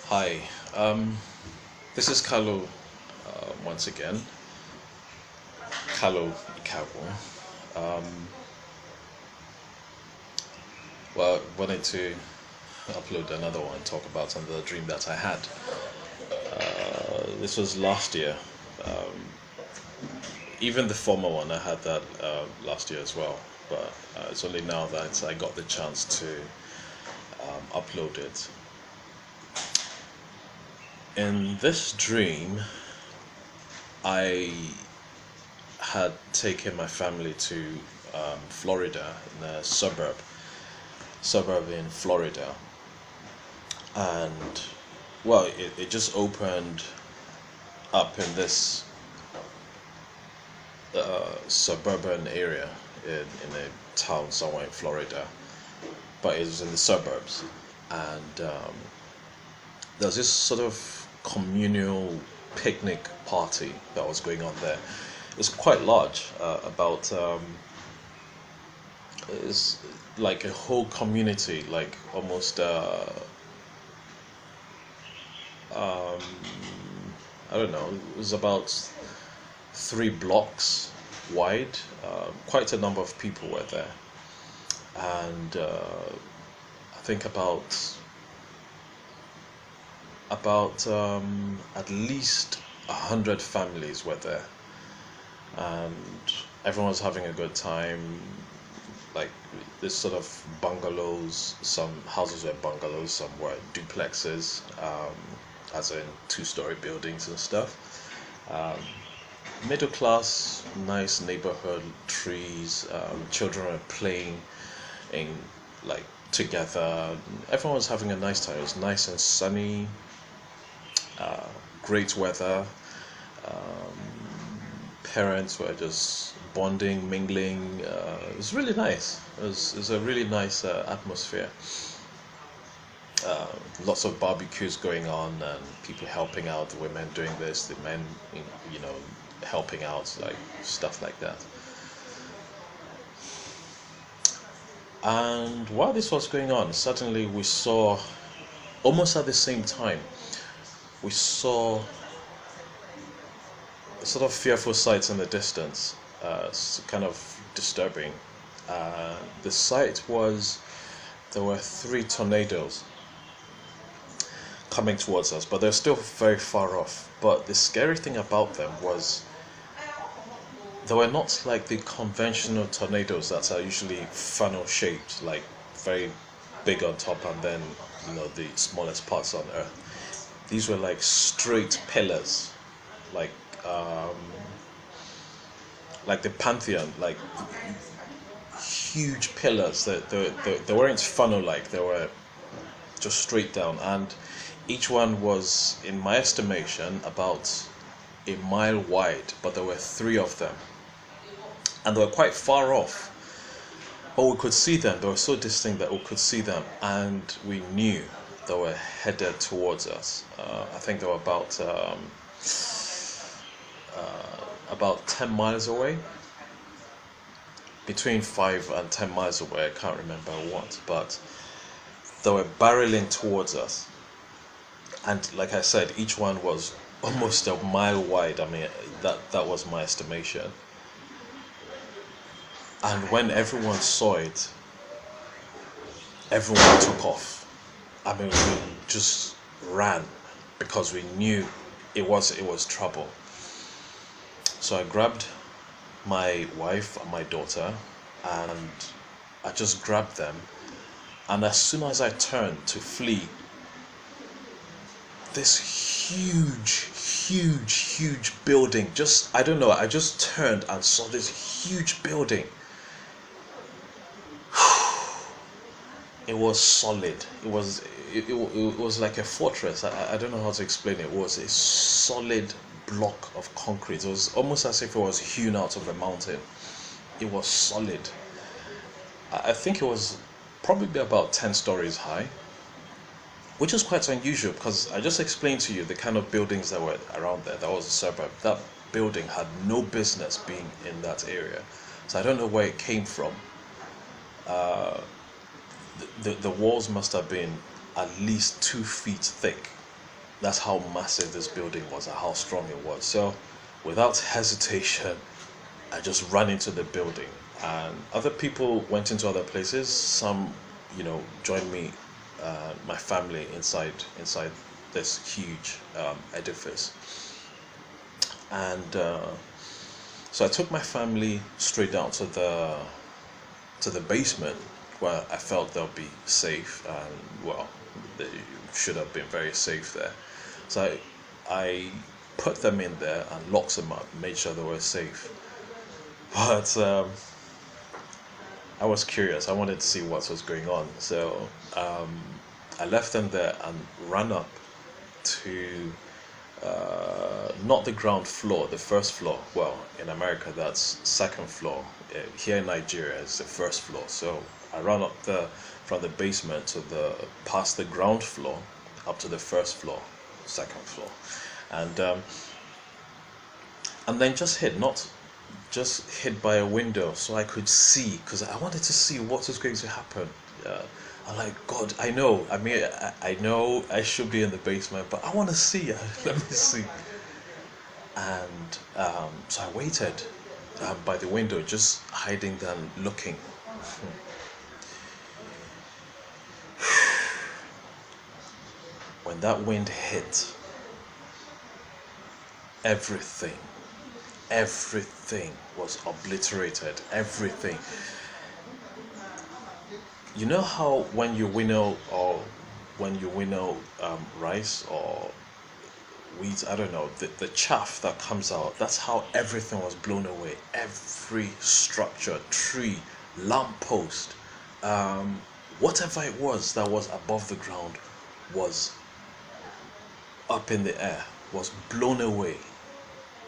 Hi, this is Kalu once again. Kalu Ikeagwu. Um, wanted to upload another one, talk about another dream that I had. This was last year. Um, Even the former one, I had that last year as well. But it's only now that I got the chance to upload it. In this dream, I had taken my family to Florida, in a suburb in Florida, and it just opened up in this suburban area in a town somewhere in Florida, but it was in the suburbs, and there was this sort of communal picnic party that was going on there. It was quite large, about it's like a whole community, like almost um, I don't know. It was about 3 blocks wide. Quite a number of people were there, and I think about at least 100 families were there, and everyone was having a good time. Like this sort of bungalows, some houses were bungalows, some were duplexes, as in two-story buildings and stuff. Um, Middle class, nice neighborhood, trees, children were playing in like together. Everyone was having a nice time. It was nice and sunny, uh, great weather. Um, Parents were just bonding, mingling. It was really nice. It was a really nice atmosphere. Uh, Lots of barbecues going on and people helping out. The women doing this, the men, you know, helping out, like stuff like that. And while this was going on, suddenly we saw, almost at the same time, we saw sort of fearful sights in the distance, kind of disturbing. The sight was there were 3 tornadoes coming towards us, but they're still very far off. But the scary thing about them was they were not like the conventional tornadoes that are usually funnel shaped, like very big on top and then the smallest parts on earth. These were like straight pillars, like um, like the Pantheon, like huge pillars. They weren't funnel like, they were just straight down, and each one was, in my estimation, about a mile wide, but there were 3 of them, and they were quite far off. But we could see them; they were so distinct that we could see them, and we knew they were headed towards us. I think they were about 10 miles away, between 5 and 10 miles away. I can't remember what, but they were barreling towards us. And like I said, each one was almost a mile wide. I mean, that was my estimation. And when everyone saw it, everyone took off. I mean, we just ran because we knew it was trouble. So I grabbed my wife and my daughter, and I just grabbed them. And as soon as I turned to flee, this huge building, just, I don't know, I just turned and saw this huge building. It was solid. It was like a fortress. I don't know how to explain it. It was a solid block of concrete. It was almost as if it was hewn out of a mountain. It was solid. I think it was probably about 10 stories high, which is quite unusual because I just explained to you the kind of buildings that were around there. That was a suburb. That building had no business being in that area. So I don't know where it came from. The walls must have been at least 2 feet thick, That's how massive this building was and how strong it was. So, without hesitation, I just ran into the building, and other people went into other places. Some, joined me, my family inside this huge edifice, and so I took my family straight down to the basement where I felt they'll be safe, and well, they should have been very safe there. So I put them in there and locked them up, made sure they were safe. But I was curious. I wanted to see what was going on. So I left them there and ran up to not the ground floor, the first floor. Well, in America, that's second floor. Here in Nigeria, it's the first floor. So I ran up from the basement to past the ground floor up to the first floor, second floor, and then just hid by a window so I could see, because I wanted to see what was going to happen. I'm like, God, I know. I mean, I know I should be in the basement, but I want to see. Let me see. And so I waited by the window, just hiding and looking. When that wind hit, everything was obliterated. Everything. You know how when you winnow rice or wheat, I don't know, the chaff that comes out, that's how everything was blown away. Every structure, tree, lamppost, whatever it was that was above the ground was up in the air, was blown away.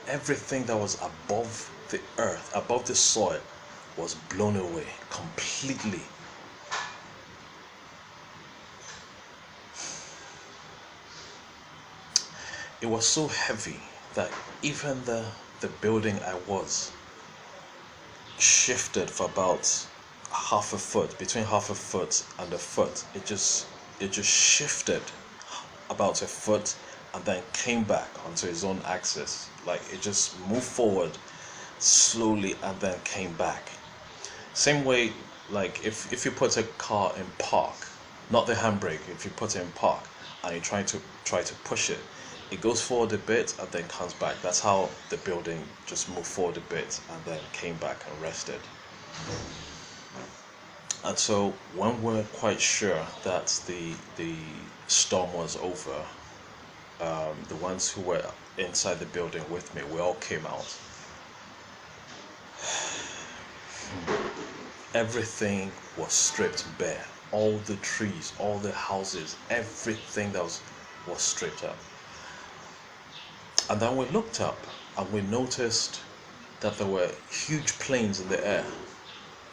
Everything that was above the earth, above the soil, was blown away completely. It was so heavy that even the building I was shifted for about half a foot, between half a foot and a foot. It just shifted about a foot and then came back onto its own axis. Like it just moved forward slowly and then came back. Same way, like if you put a car in park, not the handbrake, if you put it in park and you try to push it, it goes forward a bit and then comes back. That's how the building just moved forward a bit and then came back and rested. And so when we're quite sure that the storm was over, the ones who were inside the building with me, we all came out. Everything was stripped bare. All the trees, all the houses, everything that was stripped up. And then we looked up and we noticed that there were huge planes in the air.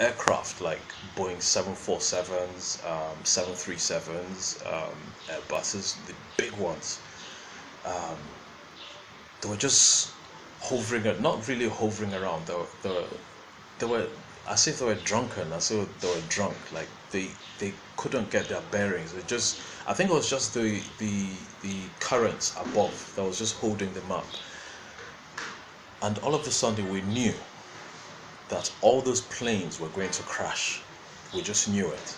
Aircraft like Boeing 747s, 737s, Airbuses, the big ones. They were just hovering, not really hovering around. They were as if they were drunken, as if they were drunk. Like they couldn't get their bearings. I think it was just the currents above that was just holding them up. And all of a sudden we knew that all those planes were going to crash. We just knew it.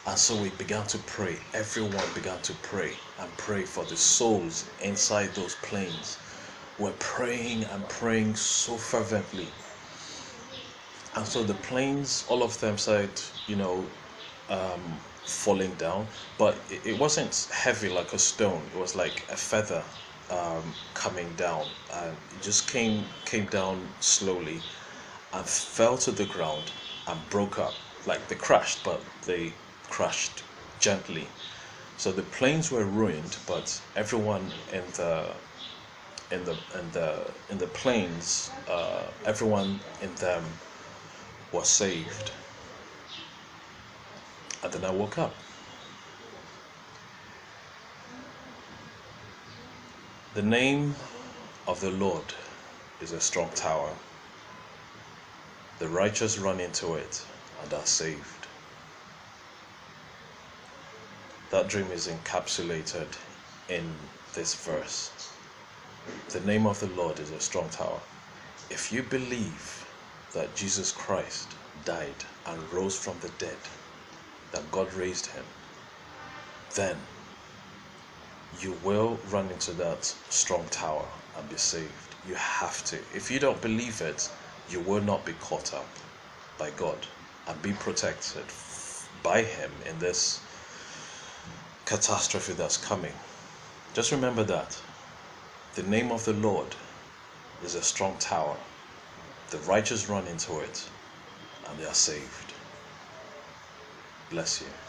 And so we began to pray. Everyone began to pray and pray for the souls inside those planes. We're praying and praying so fervently. And so the planes, all of them started, falling down, but it wasn't heavy like a stone. It was like a feather coming down, and it just came down slowly and fell to the ground and broke up. Like they crashed, but they crashed gently. So the planes were ruined, but everyone in the planes, everyone in them was saved. And then I woke up. The name of the Lord is a strong tower. The righteous run into it and are saved. That dream is encapsulated in this verse. The name of the Lord is a strong tower. If you believe that Jesus Christ died and rose from the dead, that God raised him, then you will run into that strong tower and be saved. You have to. If you don't believe it, you will not be caught up by God and be protected by him in this catastrophe that's coming. Just remember that. The name of the Lord is a strong tower. The righteous run into it and they are saved. Bless you.